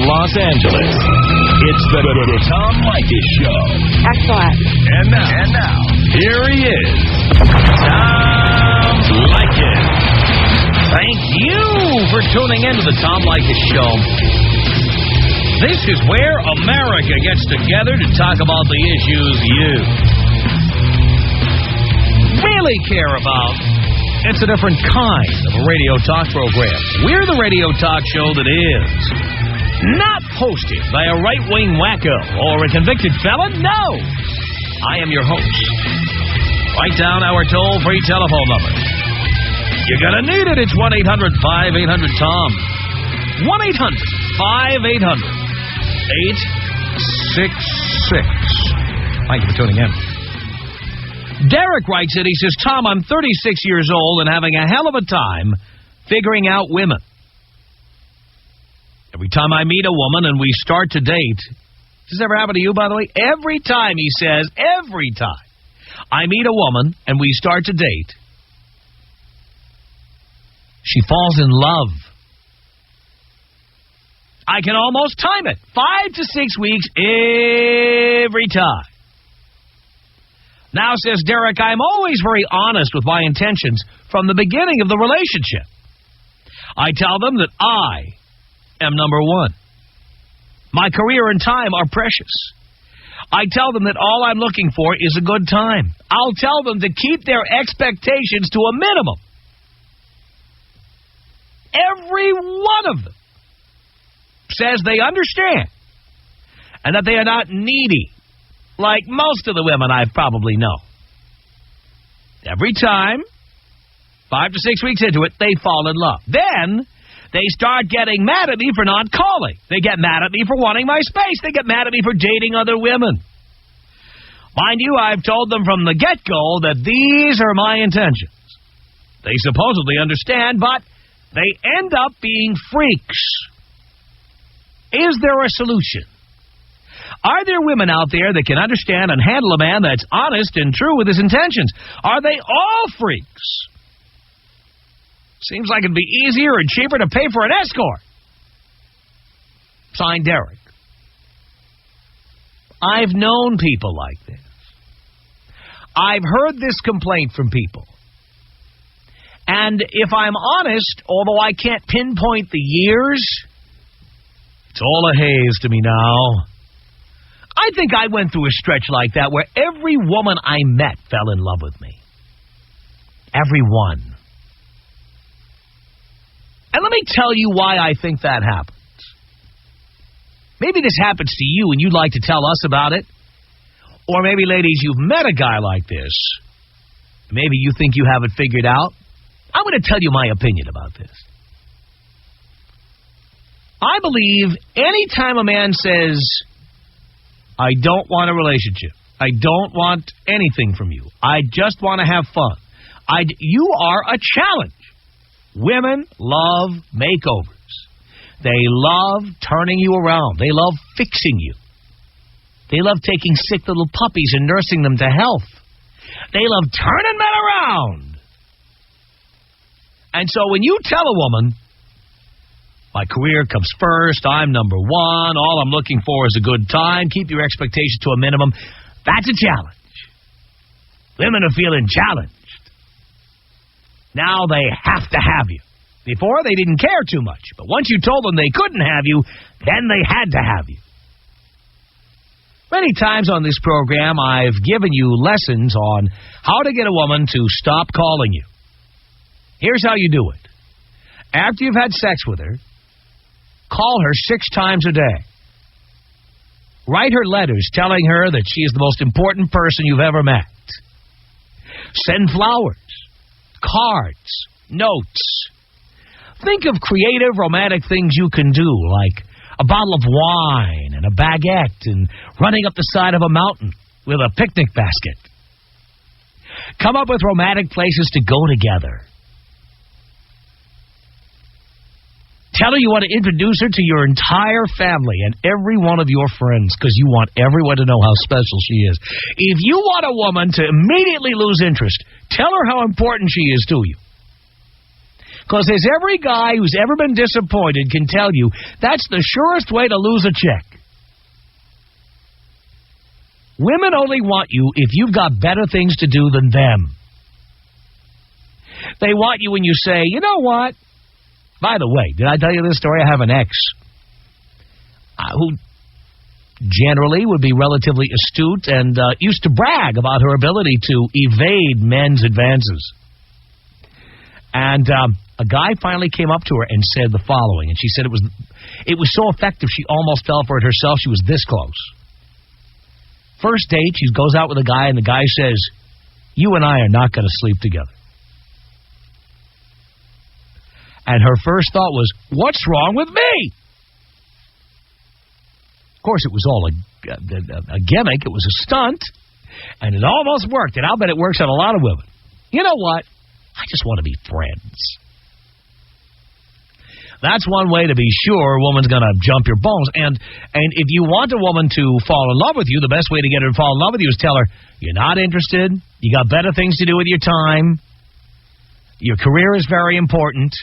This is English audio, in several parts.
Los Angeles. It's the Tom Leykis Show. Excellent. And now, here he is, Tom Leykis. Thank you for tuning in to the Tom Leykis Show. This is where America gets together to talk about the issues you really care about. It's a different kind of a radio talk program. We're the radio talk show that is not hosted by a right-wing wacko or a convicted felon. No! I am your host. Write down our toll-free telephone number. You're going to need it. It's 1-800-5800-TOM. 1-800-5800-866. Thank you for tuning in. Derek writes it. He says, Tom, I'm 36 years old and having a hell of a time figuring out women. Every time I meet a woman and we start to date, does this ever happen to you, by the way? Every time, he says, every time I meet a woman and we start to date, she falls in love. I can almost time it. 5 to 6 weeks every time. Now, says Derek, I'm always very honest with my intentions from the beginning of the relationship. I tell them that I am number one. My career and time are precious. I tell them that all I'm looking for is a good time. I'll tell them to keep their expectations to a minimum. Every one of them says they understand and that they are not needy, like most of the women I probably know. Every time, 5 to 6 weeks into it, they fall in love. Then they start getting mad at me for not calling. They get mad at me for wanting my space. They get mad at me for dating other women. Mind you, I've told them from the get-go that these are my intentions. They supposedly understand, but they end up being freaks. Is there a solution? Are there women out there that can understand and handle a man that's honest and true with his intentions? Are they all freaks? Seems like it'd be easier and cheaper to pay for an escort. Signed, Derek. I've known people like this. I've heard this complaint from people. And if I'm honest, although I can't pinpoint the years, it's all a haze to me now. I think I went through a stretch like that where every woman I met fell in love with me. Every one. And let me tell you why I think that happens. Maybe this happens to you and you'd like to tell us about it. Or maybe, ladies, you've met a guy like this. Maybe you think you have it figured out. I'm going to tell you my opinion about this. I believe any time a man says, I don't want a relationship, I don't want anything from you, I just want to have fun, you are a challenge. Women love makeovers. They love turning you around. They love fixing you. They love taking sick little puppies and nursing them to health. They love turning men around. And so when you tell a woman, my career comes first, I'm number one, all I'm looking for is a good time, keep your expectations to a minimum, that's a challenge. Women are feeling challenged. Now they have to have you. Before, they didn't care too much, but once you told them they couldn't have you, then they had to have you. Many times on this program, I've given you lessons on how to get a woman to stop calling you. Here's how you do it. After you've had sex with her, call her 6 times a day. Write her letters telling her that she is the most important person you've ever met. Send flowers, cards, notes. Think of creative, romantic things you can do, like a bottle of wine and a baguette and running up the side of a mountain with a picnic basket. Come up with romantic places to go together. Tell her you want to introduce her to your entire family and every one of your friends because you want everyone to know how special she is. If you want a woman to immediately lose interest, tell her how important she is to you. Because as every guy who's ever been disappointed can tell you, that's the surest way to lose a chick. Women only want you if you've got better things to do than them. They want you when you say, you know what? By the way, did I tell you this story? I have an ex who generally would be relatively astute and used to brag about her ability to evade men's advances. And a guy finally came up to her and said the following, and she said it was so effective she almost fell for it herself. She was this close. First date, she goes out with a guy, and the guy says, you and I are not going to sleep together. And her first thought was, what's wrong with me? Of course, it was all a gimmick. It was a stunt, and it almost worked, and I'll bet it works on a lot of women. You know what? I just want to be friends. That's one way to be sure a woman's going to jump your bones. And if you want a woman to fall in love with you, the best way to get her to fall in love with you is tell her, you're not interested, you got better things to do with your time, your career is very important,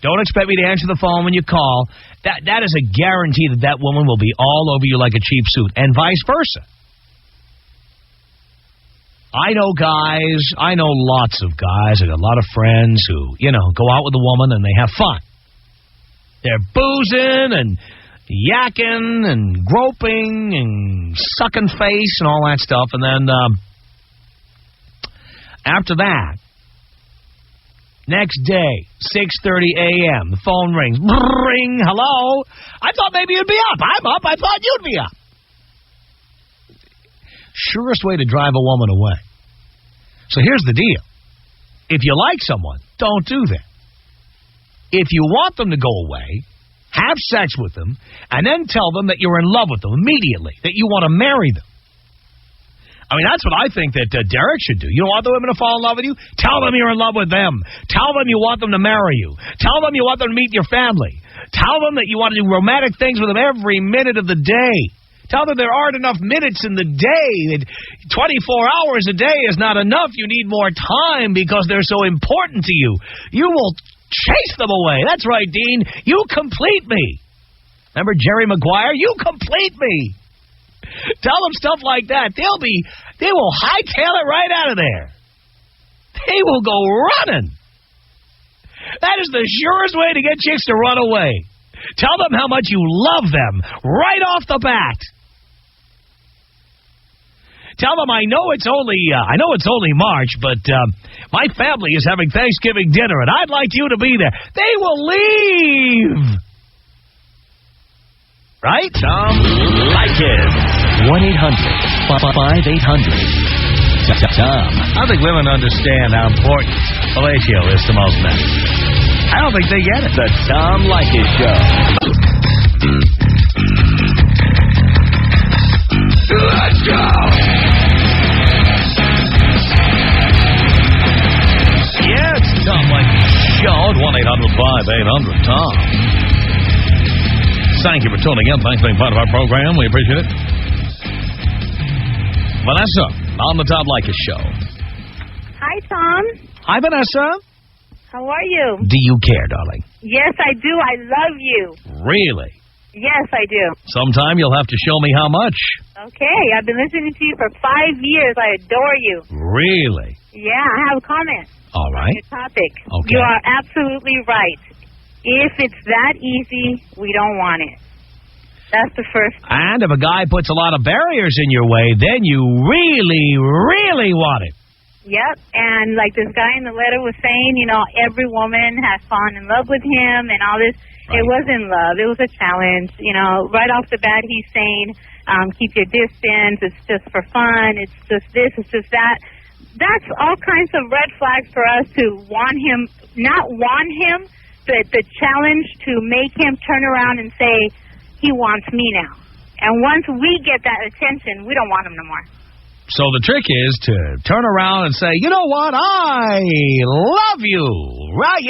don't expect me to answer the phone when you call. That is a guarantee that woman will be all over you like a cheap suit, and vice versa. I know lots of guys, I got a lot of friends who, go out with a woman and they have fun. They're boozing and yakking and groping and sucking face and all that stuff. And then after that, next day, 6:30 a.m., the phone rings. Ring, hello? I thought maybe you'd be up. I'm up. I thought you'd be up. Surest way to drive a woman away. So here's the deal. If you like someone, don't do that. If you want them to go away, have sex with them, and then tell them that you're in love with them immediately, that you want to marry them. I mean, that's what I think that Derek should do. You don't want the women to fall in love with you? Tell them you're in love with them. Tell them you want them to marry you. Tell them you want them to meet your family. Tell them that you want to do romantic things with them every minute of the day. Tell them there aren't enough minutes in the day. That 24 hours a day is not enough. You need more time because they're so important to you. You will chase them away. That's right, Dean. You complete me. Remember Jerry Maguire? You complete me. Tell them stuff like that. They will hightail it right out of there. They will go running. That is the surest way to get chicks to run away. Tell them how much you love them right off the bat. Tell them I know it's only March, but my family is having Thanksgiving dinner, and I'd like you to be there. They will leave. Right? Tom Leykis. 1-800-5800-TOM. I think women understand how important fellatio is to most men. I don't think they get it. The Tom Leykis Show. Let's go! Yeah, it's the Tom Leykis Show at 1-800-5800-TOM. Thank you for tuning in. Thanks for being part of our program. We appreciate it. Vanessa, on the Tom Leykis Show. Hi, Tom. Hi, Vanessa. How are you? Do you care, darling? Yes, I do. I love you. Really? Yes, I do. Sometime you'll have to show me how much. Okay. I've been listening to you for 5 years. I adore you. Really? Yeah, I have a comment. All right. On your topic. Okay. You are absolutely right. If it's that easy, we don't want it. That's the first thing. And if a guy puts a lot of barriers in your way, then you really, really want it. Yep, and like this guy in the letter was saying, every woman has fallen in love with him and all this. Right. It wasn't love. It was a challenge. Right off the bat, he's saying, keep your distance. It's just for fun. It's just this. It's just that. That's all kinds of red flags for us to not want him, but the challenge to make him turn around and say, he wants me now. And once we get that attention, we don't want him no more. So the trick is to turn around and say, you know what, I love you. Right?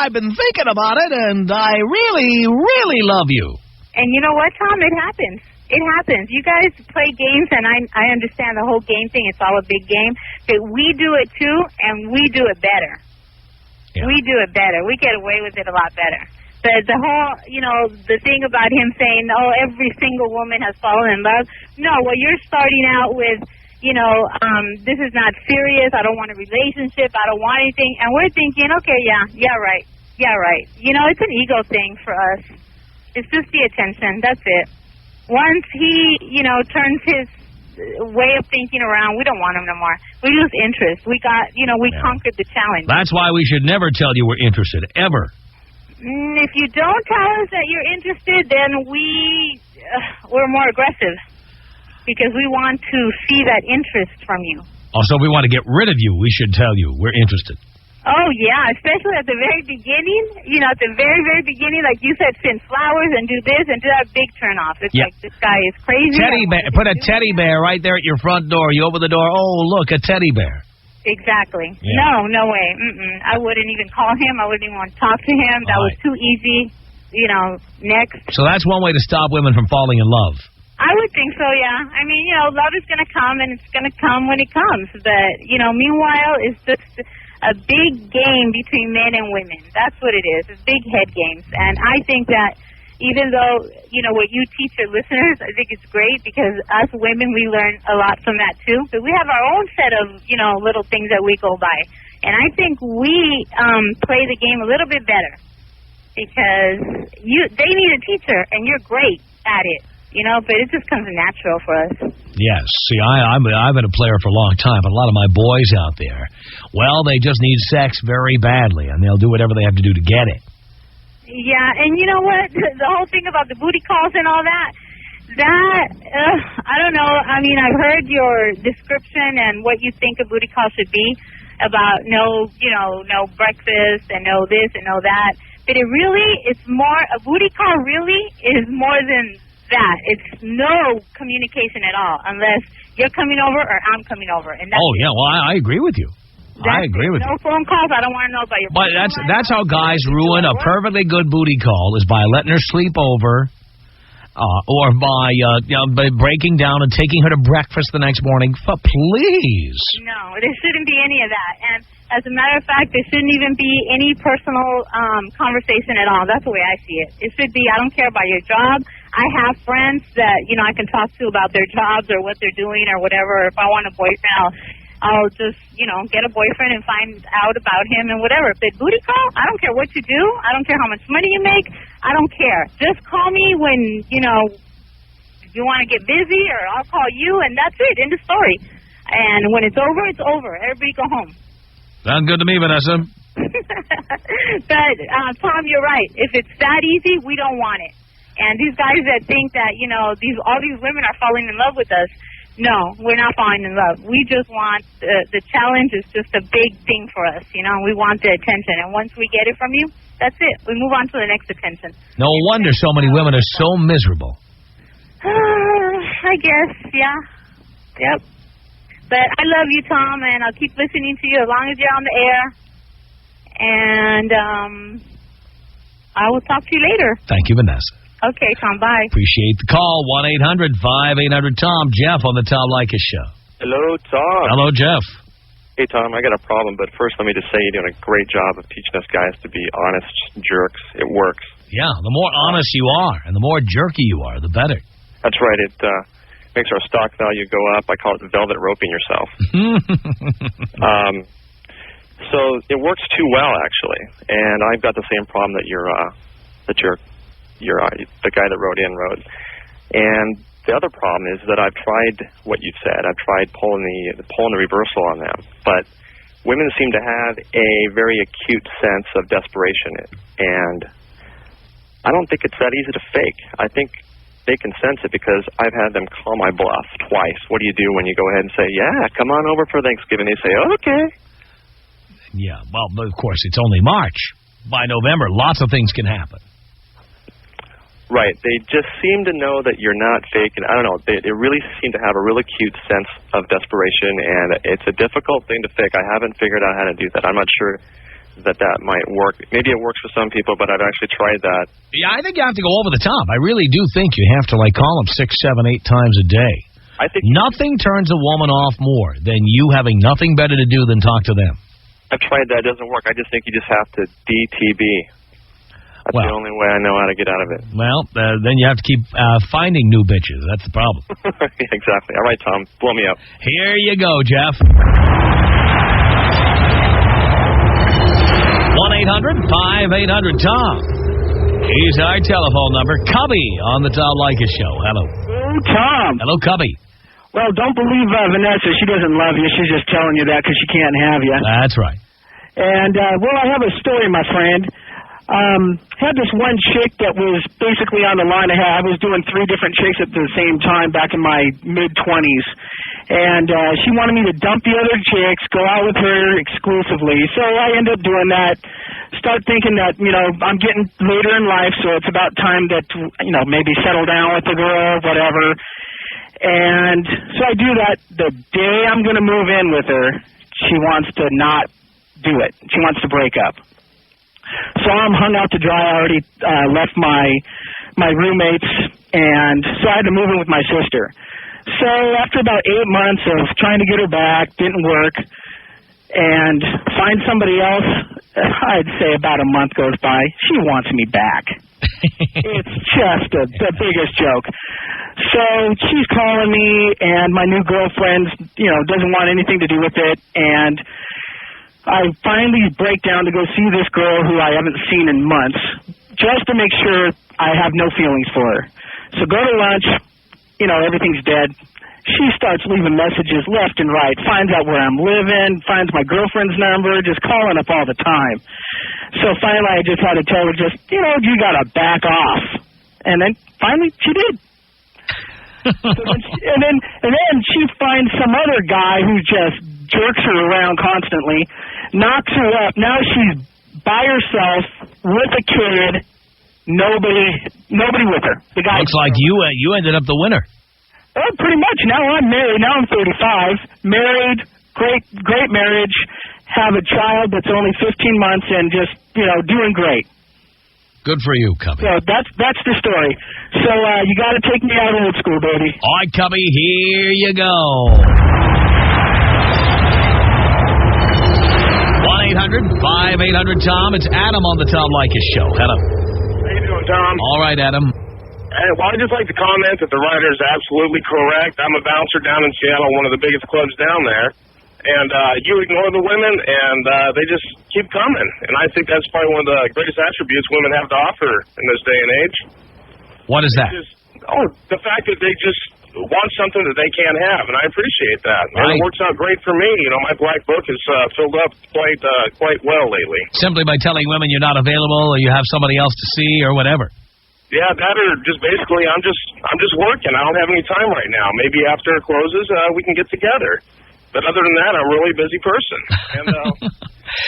I've been thinking about it, and I really, really love you. And you know what, Tom? It happens. It happens. You guys play games, and I understand the whole game thing. It's all a big game. But we do it, too, and we do it better. Yeah. We do it better. We get away with it a lot better. The whole, the thing about him saying, oh, every single woman has fallen in love. No, well, you're starting out with, this is not serious. I don't want a relationship. I don't want anything. And we're thinking, okay, yeah, right. It's an ego thing for us. It's just the attention. That's it. Once he, turns his way of thinking around, we don't want him no more. We lose interest. We got, we conquered the challenge. That's why we should never tell you we're interested, ever. If you don't tell us that you're interested, then we're more aggressive because we want to see that interest from you. Also, if we want to get rid of you, we should tell you we're interested. Oh, yeah, especially at the very beginning. At the very, very beginning, like you said, send flowers and do this and do that big turn-off. It's like, this guy is crazy. Put a teddy bear right there at your front door. You open the door, oh, look, a teddy bear. Exactly. Yeah. No way. I wouldn't even call him. I wouldn't even want to talk to him. That was too easy. Next. So that's one way to stop women from falling in love. I would think so, yeah. I mean, love is going to come, and it's going to come when it comes. But, meanwhile, it's just a big game between men and women. That's what it is. It's big head games. And I think that even though, what you teach your listeners, I think it's great because us women, we learn a lot from that too. But we have our own set of, little things that we go by. And I think we play the game a little bit better because they need a teacher and you're great at it, but it just comes natural for us. Yes. See, I've been a player for a long time, but a lot of my boys out there, well, they just need sex very badly and they'll do whatever they have to do to get it. Yeah, and you know what? The whole thing about the booty calls and all that, I don't know. I mean, I've heard your description and what you think a booty call should be about no breakfast and no this and no that. But it's more, a booty call really is more than that. It's no communication at all unless you're coming over or I'm coming over. And that's well, I agree with you. I agree with you. No phone calls. I don't want to know about your. But that's how guys ruin a perfectly good booty call is by letting her sleep over, or by breaking down and taking her to breakfast the next morning. Please. No, there shouldn't be any of that. And as a matter of fact, there shouldn't even be any personal conversation at all. That's the way I see it. It should be, I don't care about your job. I have friends that I can talk to about their jobs or what they're doing or whatever. If I want a boyfriend, I'll just, get a boyfriend and find out about him and whatever. But booty call, I don't care what you do. I don't care how much money you make. I don't care. Just call me when, you want to get busy or I'll call you and that's it. End of story. And when it's over, it's over. Everybody go home. Sounds good to me, Vanessa. But, Tom, you're right. If it's that easy, we don't want it. And these guys that think that, all these women are falling in love with us, no, we're not falling in love. We just want the challenge is just a big thing for us, We want the attention. And once we get it from you, that's it. We move on to the next attention. No wonder so many women are so miserable. I guess, yeah. Yep. But I love you, Tom, and I'll keep listening to you as long as you're on the air. And I will talk to you later. Thank you, Vanessa. Okay, Tom, bye. Appreciate the call. 1-800-5800-TOM. Jeff on the Tom Leykis Show. Hello, Tom. Hello, Jeff. Hey, Tom, I got a problem, but first let me just say you're doing a great job of teaching us guys to be honest jerks. It works. Yeah, the more honest you are and the more jerky you are, the better. That's right. It makes our stock value go up. I call it velvet roping yourself. So it works too well, actually. And I've got the same problem that the guy that wrote in wrote. And the other problem is that I've tried what you've said. I've tried pulling the reversal on them. But women seem to have a very acute sense of desperation. And I don't think it's that easy to fake. I think they can sense it because I've had them call my bluff twice. What do you do when you go ahead and say, yeah, come on over for Thanksgiving? They say, okay. Yeah, well, of course, it's only March. By November, lots of things can happen. Right. They just seem to know that you're not fake. And I don't know. They really seem to have a real acute sense of desperation, and it's a difficult thing to fake. I haven't figured out how to do that. I'm not sure that might work. Maybe it works for some people, but I've actually tried that. Yeah, I think you have to go over the top. I really do think you have to, call them 6, 7, 8 times a day. I think nothing turns a woman off more than you having nothing better to do than talk to them. I I've tried that. It doesn't work. I just think you just have to DTB. That's the only way I know how to get out of it. Well, then you have to keep finding new bitches. That's the problem. Exactly. All right, Tom. Blow me up. Here you go, Jeff. 1-800-5800-TOM. Here's our telephone number. Cubby on the Tom Leykis Show. Hello. Oh, Tom. Hello, Cubby. Well, don't believe Vanessa. She doesn't love you. She's just telling you that because she can't have you. That's right. And, well, I have a story, my friend. Had this one chick that was basically on the line. I was doing 3 different chicks at the same time back in my mid-20s. And she wanted me to dump the other chicks, go out with her exclusively. So I ended up doing that. Start thinking that, you know, I'm getting later in life, so it's about time that, you know, maybe settle down with the girl, whatever. And so I do that. The day I'm going to move in with her, she wants to not do it. She wants to break up. So I'm hung out to dry. I already left my roommates, and so I had to move in with my sister. So after about 8 months of trying to get her back, didn't work, and find somebody else, I'd say about a month goes by. She wants me back. It's just the biggest joke. So she's calling me, and my new girlfriend, you know, doesn't want anything to do with it, and I finally break down to go see this girl who I haven't seen in months, just to make sure I have no feelings for her. So go to lunch, you know, everything's dead. She starts leaving messages left and right, finds out where I'm living, finds my girlfriend's number, just calling up all the time. So finally I just had to tell her, just, you know, you got to back off. And then finally she did. and then she finds some other guy who just jerks her around constantly, knocks her up. Now she's by herself with a kid. Nobody with her. The guy. Looks like you ended up the winner. Oh, pretty much. Now I'm married. Now I'm 35. Married. Great marriage. Have a child that's only 15 months and just, you know, doing great. Good for you, Cubby. So that's the story. So you got to take me out old school, baby. All right, Cubby, here you go. 1-800-5800-TOM. It's Adam on the Tom Leykis Show. Hello. How you doing, Tom? All right, Adam. Hey, well, I'd just like to comment that the writer is absolutely correct. I'm a bouncer down in Seattle, one of the biggest clubs down there. And you ignore the women, and they just keep coming. And I think that's probably one of the greatest attributes women have to offer in this day and age. What is that? The fact that they just want something that they can't have, and I appreciate that. Right. And it works out great for me. You know, my black book is filled up quite well lately. Simply by telling women you're not available or you have somebody else to see or whatever. Yeah, that or just basically I'm just working. I don't have any time right now. Maybe after it closes, we can get together. But other than that, I'm a really busy person. And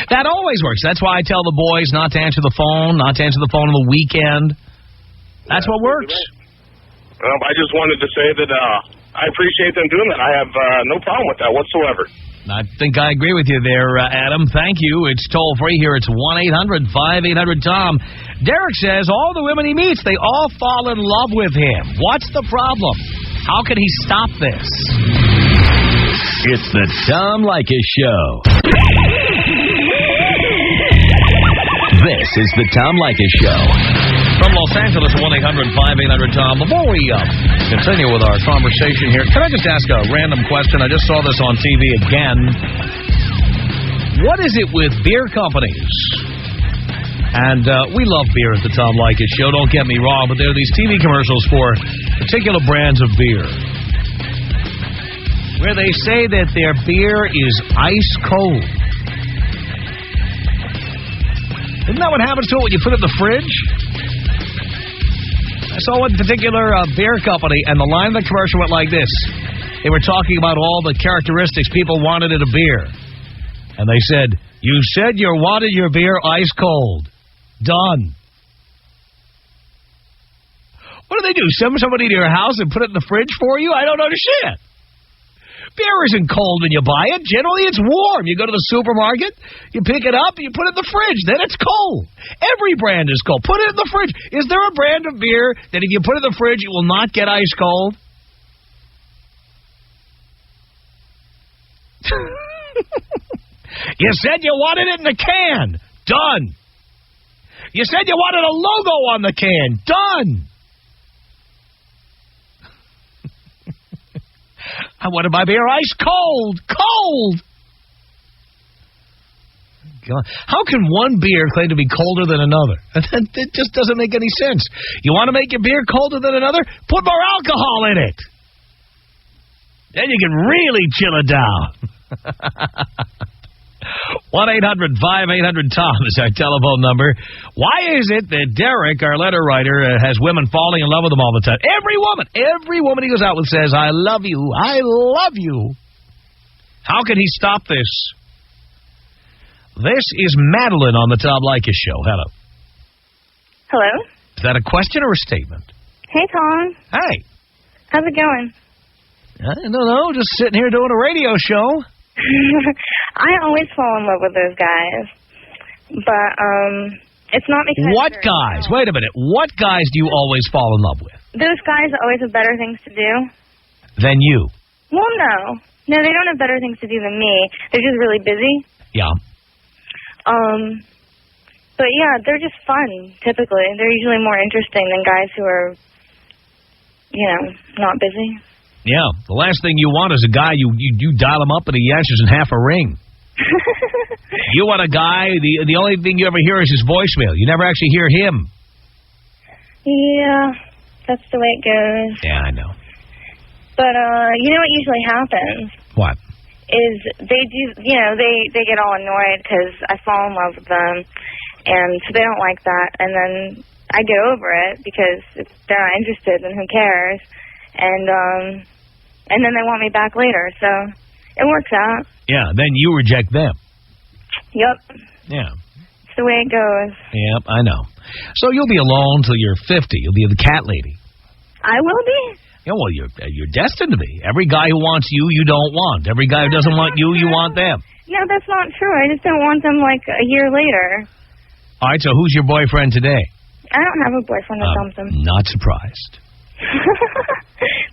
that always works. That's why I tell the boys not to answer the phone, on the weekend. That's what works. Well, I just wanted to say that I appreciate them doing that. I have no problem with that whatsoever. I think I agree with you there, Adam. Thank you. It's toll-free here. It's 1-800-5800-TOM. Derek says all the women he meets, they all fall in love with him. What's the problem? How can he stop this? It's the Tom Leykis Show. This is the Tom Leykis Show. From Los Angeles, 1-800-5800-TOM. Before we continue with our conversation here, can I just ask a random question? I just saw this on TV again. What is it with beer companies? And we love beer at the Tom Leykis Show, don't get me wrong, but there are these TV commercials for particular brands of beer where they say that their beer is ice cold. Isn't that what happens to it when you put it in the fridge? I saw one particular beer company, and the line of the commercial went like this. They were talking about all the characteristics people wanted in a beer. And they said, you said you wanted your beer ice cold. Done. What do? Send somebody to your house and put it in the fridge for you? I don't understand. Beer isn't cold when you buy it. Generally, it's warm. You go to the supermarket, you pick it up, you put it in the fridge. Then it's cold. Every brand is cold. Put it in the fridge. Is there a brand of beer that if you put it in the fridge, it will not get ice cold? You said you wanted it in the can. Done. You said you wanted a logo on the can. Done. I wanted my beer ice cold. Cold. God. How can one beer claim to be colder than another? It just doesn't make any sense. You want to make your beer colder than another? Put more alcohol in it. Then you can really chill it down. 1-800-5800-TOM is our telephone number. Why is it that Derek, our letter writer, has women falling in love with him all the time? Every woman he goes out with says, I love you. I love you. How can he stop this? This is Madeline on the Tom Leykis show. Hello. Hello? Is that a question or a statement? Hey, Tom. Hey. How's it going? I don't know. Just sitting here doing a radio show. I always fall in love with those guys. But, it's not because... What guys? Wait a minute. What guys do you always fall in love with? Those guys always have better things to do. Than you? Well, no. No, they don't have better things to do than me. They're just really busy. Yeah. But yeah, they're just fun, typically. They're usually more interesting than guys who are, not busy. Yeah, the last thing you want is a guy, you dial him up and he answers in half a ring. You want a guy, the only thing you ever hear is his voicemail. You never actually hear him. Yeah, that's the way it goes. Yeah, I know. But, you know what usually happens? What? Is they do, they get all annoyed because I fall in love with them, and so they don't like that, and then I get over it because if they're not interested, then who cares, and then they want me back later, so it works out. Yeah, then you reject them. Yep. Yeah. It's the way it goes. Yep, I know. So you'll be alone till you're 50. You'll be the cat lady. I will be? Yeah, well, you're destined to be. Every guy who wants you, you don't want. Every guy who doesn't want you, you want them. No, that's not true. I just don't want them, like, a year later. All right, so who's your boyfriend today? I don't have a boyfriend or something. Not surprised.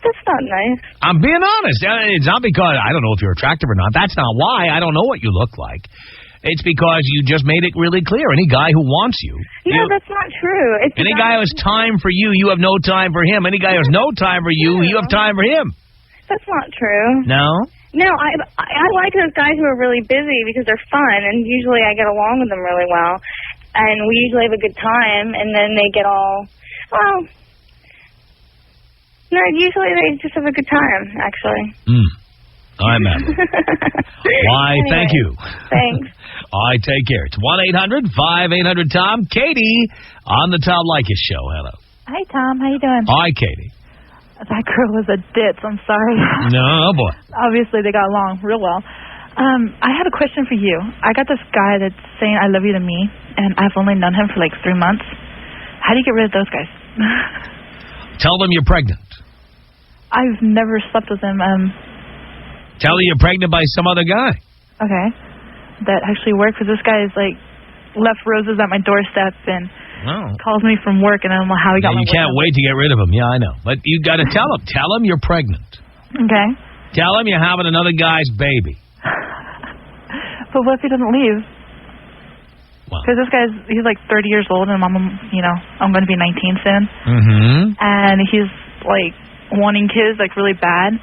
That's not nice. I'm being honest. It's not because I don't know if you're attractive or not. That's not why. I don't know what you look like. It's because you just made it really clear. Any guy who wants you... No, that's not true. Any guy who has time for you, you have no time for him. Any guy who has no time for you, you have time for him. That's not true. No? No, I like those guys who are really busy because they're fun, and usually I get along with them really well. And we usually have a good time, and then they get all... Well... No, usually they just have a good time, actually. All right, Madeline. Why, anyway, thank you. Thanks. All right, take care. It's 1-800-5800-TOM. Katie on the Tom Leykis show. Hello. Hi, Tom. How you doing? Hi, Katie. That girl was a ditz. I'm sorry. No, boy. Obviously, they got along real well. I had a question for you. I got this guy that's saying I love you to me, and I've only known him for like 3 months. How do you get rid of those guys? Tell them you're pregnant. I've never slept with him. Tell her you're pregnant by some other guy. Okay. That actually worked, because this guy is like left roses at my doorstep and calls me from work, and I don't know how he got my You can't wait to get rid of him. Yeah, I know. But you got to tell him. Tell him you're pregnant. Okay. Tell him you're having another guy's baby. But what if he doesn't leave? Because this guy's, he's like 30 years old, and I'm going to be 19 soon. Mm-hmm. And he's like wanting kids like really bad.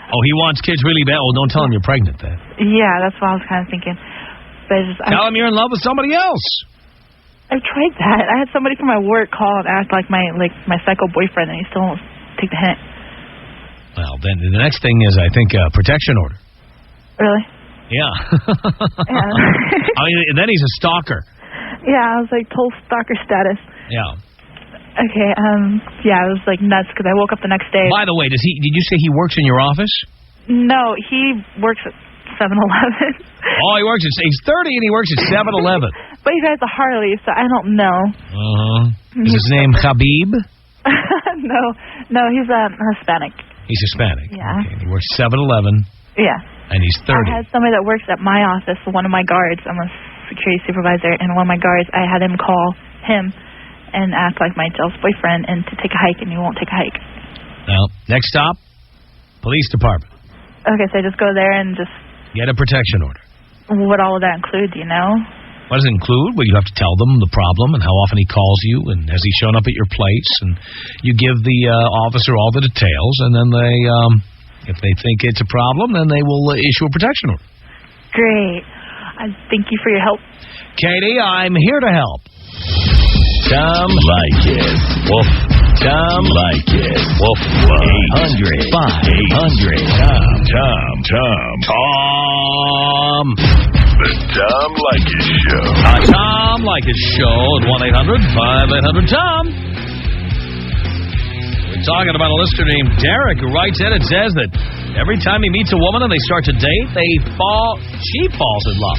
Oh, he wants kids really bad? Well, don't tell him you're pregnant then. Yeah, that's what I was kind of thinking. But tell him you're in love with somebody else. I've tried that. I had somebody from my work call and act like my psycho boyfriend, and he still won't take the hint. Well, then the next thing is, I think, a protection order. Really? Yeah. Yeah. I mean, then he's a stalker. Yeah, I was like total stalker status. Yeah. Okay, yeah, it was like nuts because I woke up the next day. By the way, did you say he works in your office? No, he works at 7-Eleven. Oh, he's 30 and he works at 7-Eleven. But he drives a Harley, so I don't know. Is his name Habib? No, he's Hispanic. He's Hispanic. Yeah. Okay. He works 7-Eleven. Yeah. And he's 30. I had somebody that works at my office, one of my guards. I'm a security supervisor, and one of my guards, I had him call him and act like my jealous boyfriend and to take a hike, and he won't take a hike. Well, next stop, police department. Okay, so I just go there and just... Get a protection order. what all of that include, do you know? What does it include? Well, you have to tell them the problem and how often he calls you and has he shown up at your place, and you give the officer all the details, and then they, if they think it's a problem, then they will issue a protection order. Great. Thank you for your help. Katie, I'm here to help. Tom Leykis. Woof. Tom Leykis. Woof. 800 Tom. The Tom Leykis Show. Tom Leykis Show at 1-800-5800-TOM. We're talking about a listener named Derek who writes in and says that every time he meets a woman and they start to date, she falls in love.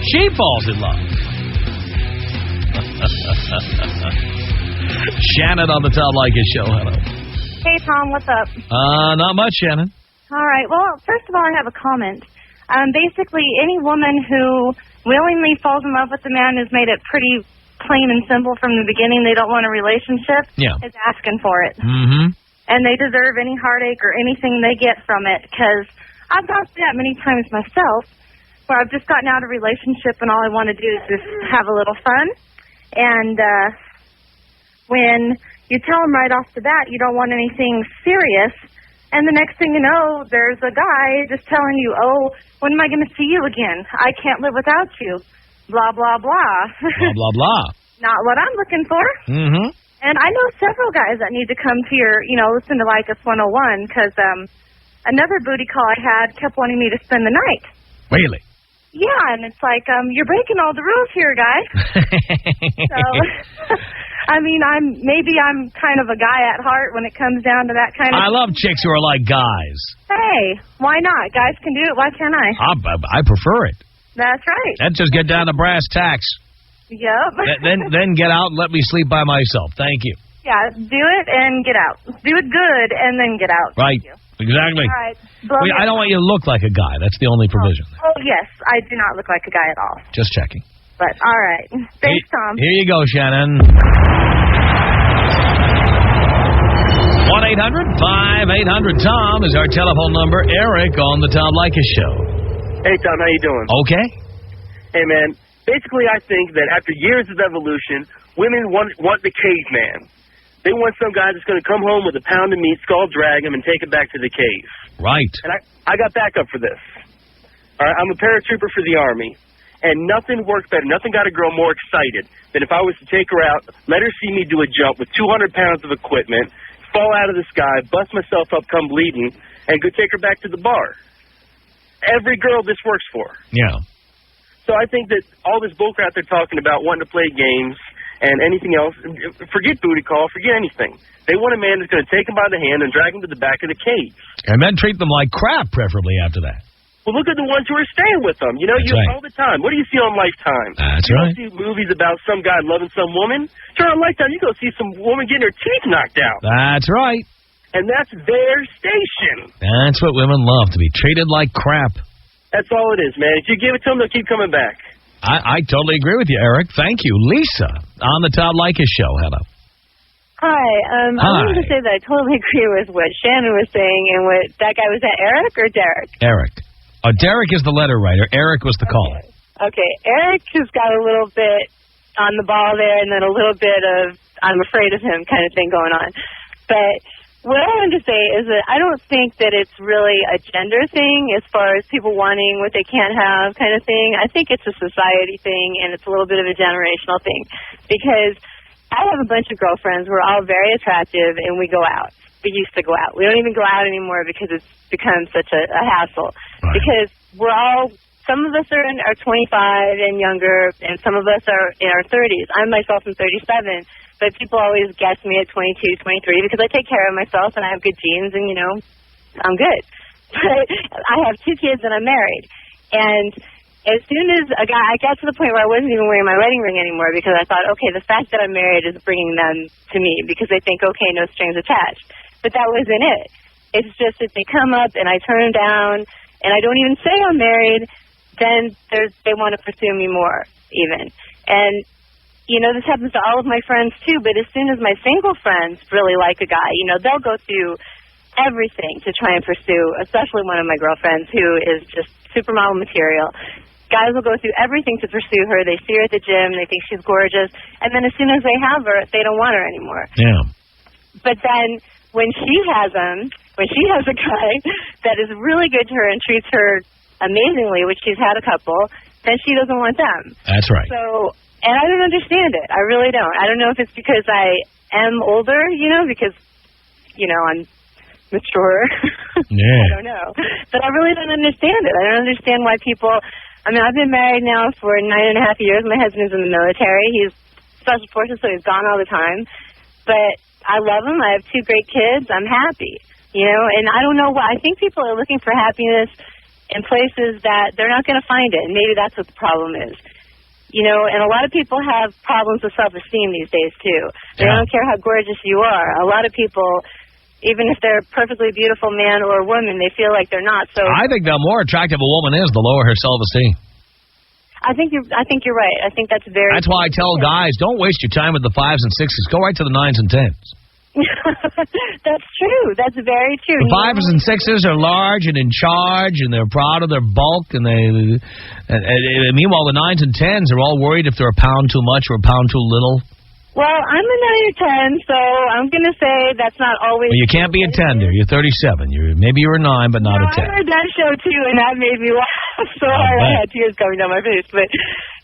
She falls in love. Shannon on the Tom Leykis Show. Hello. Hey, Tom. What's up? Not much, Shannon. All right. Well, first of all, I have a comment. Basically, any woman who willingly falls in love with a man who's made it pretty plain and simple from the beginning they don't want a relationship is asking for it. Mm-hmm. And they deserve any heartache or anything they get from it, because I've gone through that many times myself where I've just gotten out of a relationship and all I want to do is just have a little fun. And when you tell them right off the bat you don't want anything serious, and the next thing you know, there's a guy just telling you, oh, when am I going to see you again? I can't live without you. Blah, blah, blah. Blah, blah, blah. Not what I'm looking for. Mm-hmm. And I know several guys that need to come to your, listen to Leykis 101, because another booty call I had kept wanting me to spend the night. Really? Yeah, and it's like, you're breaking all the rules here, guy. So, I mean, I'm kind of a guy at heart when it comes down to that kind of I love chicks who are like guys. Hey, why not? Guys can do it. Why can't I? I prefer it. That's right. Let's just get down to brass tacks. Yep. then get out and let me sleep by myself. Thank you. Yeah, do it and get out. Do it good and then get out. Right. Thank you. Exactly. All right. I don't want you to look like a guy. That's the only provision. Oh, yes. I do not look like a guy at all. Just checking. But, all right. Thanks, Tom. Here you go, Shannon. 1-800-5800-TOM is our telephone number. Eric on the Tom Leykis Show. Hey, Tom. How you doing? Okay. Hey, man. Basically, I think that after years of evolution, women want the caveman. They want some guy that's going to come home with a pound of meat, skull drag him, and take him back to the cave. Right. And I got backup for this. All right, I'm a paratrooper for the Army, and nothing worked better. Nothing got a girl more excited than if I was to take her out, let her see me do a jump with 200 pounds of equipment, fall out of the sky, bust myself up, come bleeding, and go take her back to the bar. Every girl this works for. Yeah. So I think that all this bullcrap they're talking about, wanting to play games and anything else, forget booty call, forget anything. They want a man that's going to take them by the hand and drag them to the back of the cave. And then treat them like crap, preferably after that. Well, look at the ones who are staying with them. All the time. What do you see on Lifetime? That's you right. You see movies about some guy loving some woman. Turn on Lifetime, you go see some woman getting her teeth knocked out. That's right. And that's their station. That's what women love, to be treated like crap. That's all it is, man. If you give it to them, they'll keep coming back. I totally agree with you, Eric. Thank you. Lisa, on the Tom Leykis Show. Hello. Hi. I wanted to say that I totally agree with what Shannon was saying and what that guy was. That Eric or Derek? Eric. Derek is the letter writer. Eric was the caller. Okay. Eric has got a little bit on the ball there and then a little bit of I'm afraid of him kind of thing going on. But what I wanted to say is that I don't think that it's really a gender thing as far as people wanting what they can't have kind of thing. I think it's a society thing, and it's a little bit of a generational thing. Because I have a bunch of girlfriends. We're all very attractive, and we go out. We used to go out. We don't even go out anymore because it's become such a hassle. Right. Because we're all, some of us are 25 and younger, and some of us are in our 30s. I myself am 37. But people always guess me at 22, 23 because I take care of myself and I have good genes and, I'm good. But I have 2 kids and I'm married. And as soon as I got to the point where I wasn't even wearing my wedding ring anymore because I thought, okay, the fact that I'm married is bringing them to me because they think, okay, no strings attached. But that wasn't it. It's just that they come up and I turn them down and I don't even say I'm married, then they want to pursue me more even. And this happens to all of my friends, too, but as soon as my single friends really like a guy, they'll go through everything to try and pursue, especially one of my girlfriends who is just supermodel material. Guys will go through everything to pursue her. They see her at the gym. They think she's gorgeous. And then as soon as they have her, they don't want her anymore. Yeah. But then when she has a guy that is really good to her and treats her amazingly, which she's had a couple, then she doesn't want them. That's right. So, and I don't understand it. I really don't. I don't know if it's because I am older, because, I'm mature. Yeah. I don't know. But I really don't understand it. I don't understand why people, I've been married now for 9.5 years. My husband's in the military. He's special forces, so he's gone all the time. But I love him. I have 2 great kids. I'm happy, and I don't know why. I think people are looking for happiness in places that they're not going to find it, and maybe that's what the problem is. And a lot of people have problems with self-esteem these days, too. They don't care how gorgeous you are. A lot of people, even if they're a perfectly beautiful man or woman, they feel like they're not. So I think the more attractive a woman is, the lower her self-esteem. I think you're right. I think that's very... That's why I tell guys, don't waste your time with the 5s and 6s. Go right to the 9s and 10s. That's true. That's very true. The 5s and 6s are large and in charge, and they're proud of their bulk, and meanwhile the 9s and 10s are all worried if they're a pound too much or a pound too little. Well, I'm a 9 or 10, so I'm going to say that's not always... Well, you can't be a 10 there. You're 37. Maybe you're a 9, but not a 10. I heard that show, too, and that made me laugh so hard. I had tears coming down my face. But,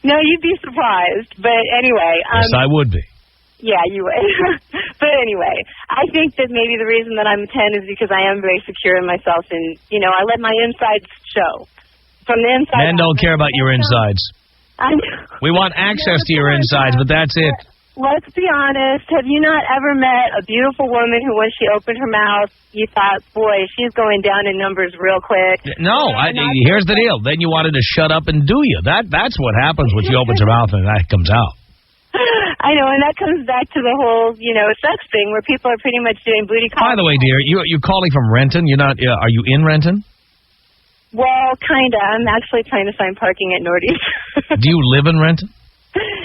no, you'd be surprised. But anyway... yes, I would be. Yeah, you would. But anyway, I think that maybe the reason that I'm a 10 is because I am very secure in myself, and, I let my insides show. From the inside... Men don't care about your insides. I know. We want access to your insides, but that's it. Let's be honest. Have you not ever met a beautiful woman who, when she opened her mouth, you thought, boy, she's going down in numbers real quick? No, here's the deal. Then you wanted to shut up and do you. That's what happens when she opens her mouth and that comes out. I know, and that comes back to the whole, sex thing where people are pretty much doing booty calls. By the way, dear, you're calling from Renton. You're not. Are you in Renton? Well, kind of. I'm actually trying to find parking at Nordy's. Do you live in Renton?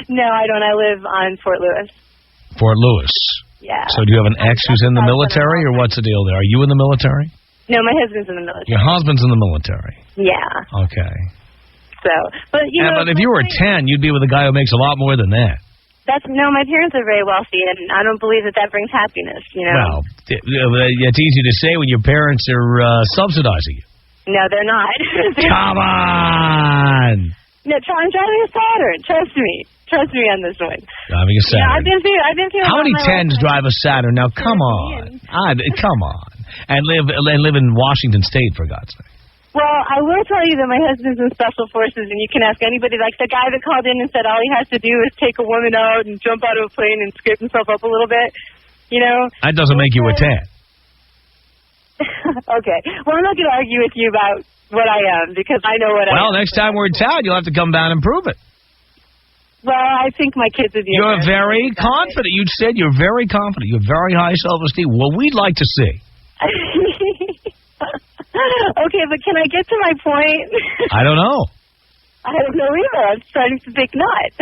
No, I don't. I live on Fort Lewis. Fort Lewis. Yeah. So do you have an ex who's in the military, or what's the deal there? Are you in the military? No, my husband's in the military. Your husband's in the military. Yeah. Okay. So, but but if you were 10, you'd be with a guy who makes a lot more than that. My parents are very wealthy, and I don't believe that brings happiness, Well, it's easy to say when your parents are subsidizing you. No, they're not. Come on! No, I'm driving a Saturn. Trust me on this one. Driving a Saturn. Yeah, I've been through. How many 10s drive a Saturn? Now, come on. Come on. And live in Washington State, for God's sake. Well, I will tell you that my husband's in Special Forces, and you can ask anybody, like the guy that called in and said all he has to do is take a woman out and jump out of a plane and scrape himself up a little bit, That doesn't make you a 10. Okay. Well, I'm not going to argue with you about what I am, because I know what I am. Well, next time we're in town, you'll have to come down and prove it. Well, I think my kids would be... You're very confident. You said you're very confident. You have very high self-esteem. Well, we'd like to see. Okay, but can I get to my point? I don't know. I don't know either. I'm starting to think not.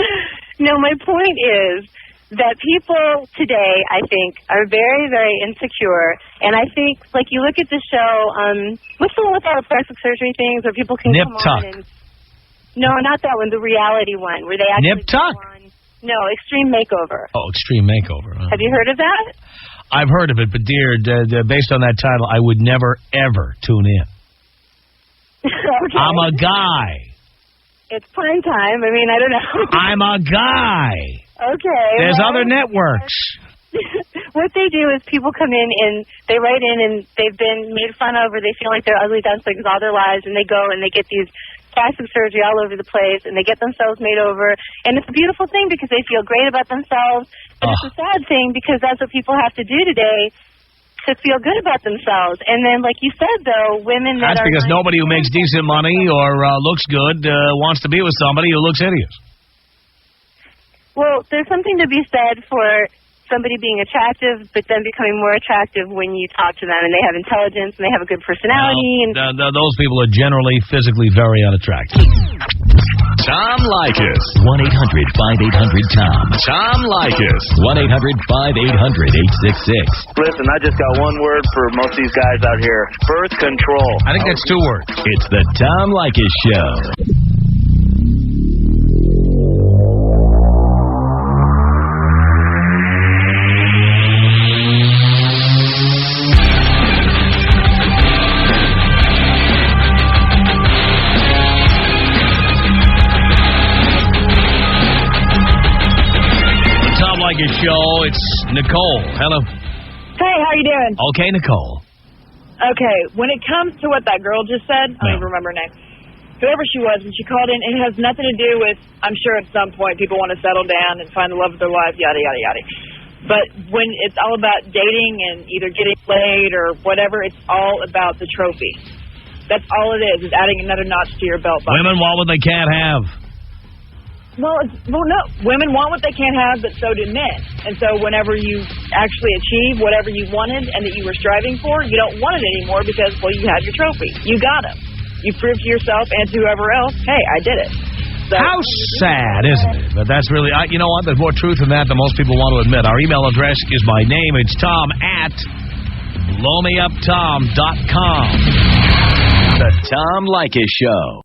No, my point is that people today, I think, are very, very insecure. And I think, like, you look at the show, what's the one with all the plastic surgery things where people can Nip come Tuck. on and... No, not that one, the reality one, where they actually... Nip Tuck? No, Extreme Makeover. Oh, Extreme Makeover. Have you heard of that? I've heard of it, but, dear, based on that title, I would never, ever tune in. Okay. I'm a guy. It's prime time. I mean, I don't know. I'm a guy. Okay. There's other networks. What they do is people come in and they write in and they've been made fun of or they feel like they're ugly ducklings all their lives, and they go and they get these plastic surgery all over the place and they get themselves made over. And it's a beautiful thing because they feel great about themselves. But it's a sad thing because that's what people have to do today to feel good about themselves. And then, like you said, though, women that That's because nobody who makes decent money or looks good wants to be with somebody who looks hideous. Well, there's something to be said for somebody being attractive, but then becoming more attractive when you talk to them, and they have intelligence, and they have a good personality. Those people are generally physically very unattractive. Tom Leykis. 1-800-5800-TOM. Tom Leykis. 1-800-5800-866. Listen, I just got one word for most of these guys out here. Birth control. I think that's 2 words. It's the Tom Leykis Show. Show. It's Nicole. Hello. Hey, how you doing? Okay, Nicole. Okay, when it comes to what that girl just said, I don't even remember her name. Whoever she was, when she called in, it has nothing to do with, I'm sure at some point people want to settle down and find the love of their life, yada, yada, yada. But when it's all about dating and either getting laid or whatever, it's all about the trophy. That's all it is adding another notch to your belt buckle. Women want what they can't have. Well, no. Women want what they can't have, but so do men. And so whenever you actually achieve whatever you wanted and that you were striving for, you don't want it anymore because, well, you have your trophy. You got them. You proved to yourself and to whoever else, hey, I did it. So, how sad, isn't it? But that's really, you know what, there's more truth in that than most people want to admit. Our email address is my name. It's Tom@blowmeuptom.com. The Tom Leykis Show.